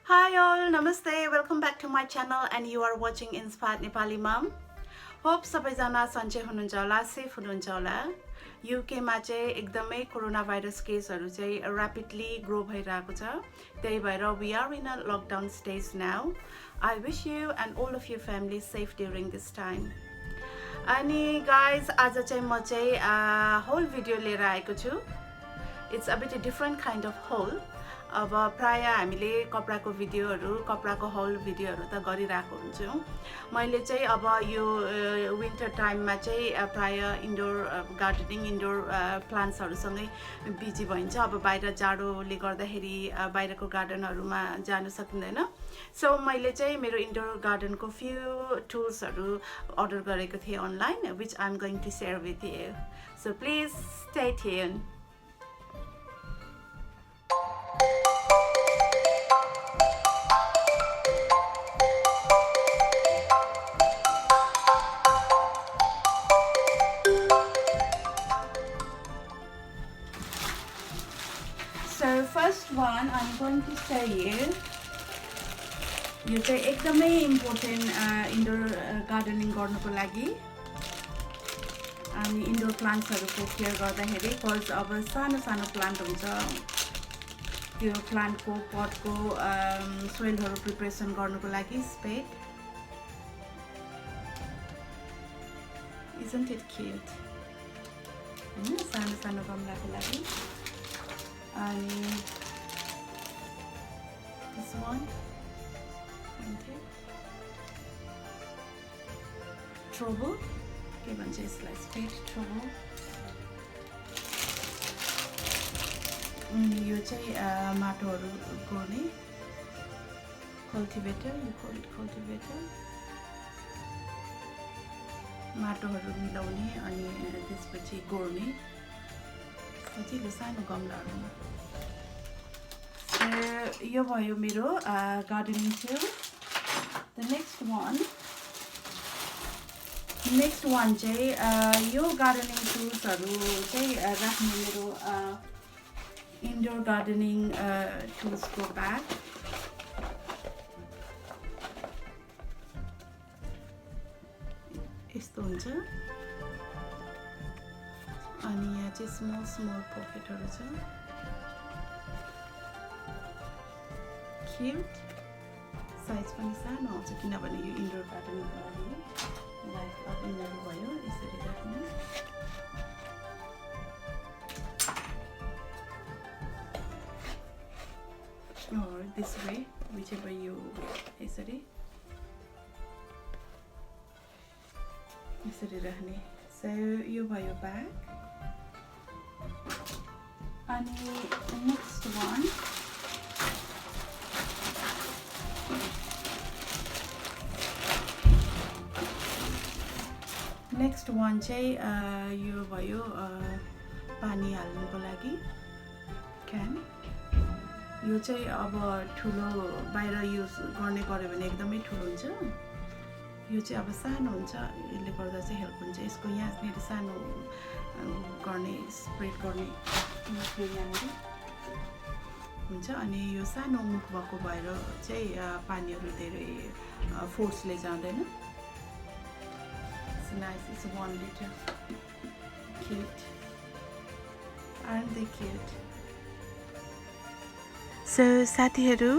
Hi all, namaste, welcome back to my channel and you are watching Inspired Nepali Mom. Hope सबैजना सन्चै हुनुहुन्छ होला, safe हुनुहुन्छ होला। UK मा चाहिँ एकदमै कोरोना भाइरस केसहरु चाहिँ rapidly grow भइरहेको छ। त्यही भएर we are in a lockdown stage now. I wish you and all of your family safe during this time. अनि guys, आज चाहिँ म चाहिँ whole video लिएर आएको छु. It's a bit a different kind of haul. अब प्राय हामीले कपडाको भिडियोहरु कपडाको हल भिडियोहरु त गरिराको हुन्छौं मैले चाहिँ अब यो विन्टर टाइममा चाहिँ प्राय इन्डोर गार्डनिङ इन्डोर प्लान्ट्सहरु सँगै बिजी भइन्छ अब बाहिर जाडोले गर्दाखेरि बाहिरको गार्डनहरुमा जान सकिँदैन सो मैले चाहिँ मेरो इन्डोर गार्डनको फ्यु टुल्सहरु अर्डर गरेको थिए online which I'm going to share with you. So please stay tuned. So first one I'm going to show you. यो चाहिँ एकदमै इम्पोर्टेन्ट इन्डोर गार्डनिङ गर्नको लागि अनि इन्डोर प्लान्ट्सहरुको केयर गर्दाखेरि कज अब सानो सानो प्लान्ट हुन्छ त्यो प्लान्टको पटको सोइलहरु प्रिपरेसन गर्नको लागि स्पेड Isn't it cute? सानो सानो गमलाको लागि अनि this one okay trouble के भन्छ यसलाई स्पेड trouble यो चाहिँ माटोहरु गोड्ने cultivator you call it cultivator माटोहरु मिलाउने अनि त्यसपछि गोड्ने सजिलो सानो गमलाहरुमा यो भयो मेरो gardening tool the next one चाहिँ यो गार्डनिङ टुल्सहरु चाहिँ राख्ने मेरो इन्डोर गार्डनिङ टुल्सको ब्याग यस्तो हुन्छ अनि यहाँ चाहिँ स्मल पकेटहरु छ क्यूट साइज पनि सानो आउँछ किनभने यो इन्डोर गार्डनिङको लागि लाइक अब यिनीहरु भयो यसरी राख्नु or this way whichever you यसरी राख्ने so यो भयो ब्याग अनि next one चाहिँ यो भयो पानी हाल्नको लागि क्यान यो चाहिँ अब ठुलो बाहिर युज गर्ने गर्यो भने एकदमै ठुलो हुन्छ यो चाहिँ अब सानो हुन्छ यसले गर्दा चाहिँ हेल्प हुन्छ यसको यहाँ सानो गर्ने स्प्रेड गर्ने हुन्छ अनि यो सानो मुख भएको भएर चाहिँ पानीहरु धेरै फोर्सले जाँदैन It's nice, it's 1 liter. Cute. Aren't they cute? So साथीहरु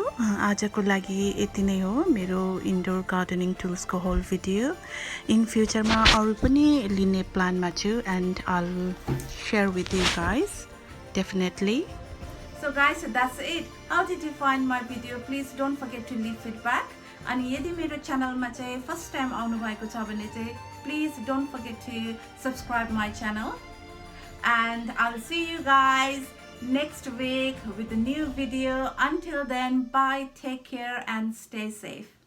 आजको लागि यति नै हो मेरो इन्डोर गार्डनिङ टुल्सको होल भिडियो इन फ्युचरमा अरु पनि लिने प्लानमा छु and I'll share with you guys definitely. So guys, that's it. How did you find my video? Please don't forget to leave feedback. अनि यदि मेरो च्यानलमा चाहिँ फर्स्ट टाइम आउनु भएको छ भने चाहिँ please don't forget to subscribe my channel and I'll see you guys next week with a new video. Until then, bye, take care and stay safe.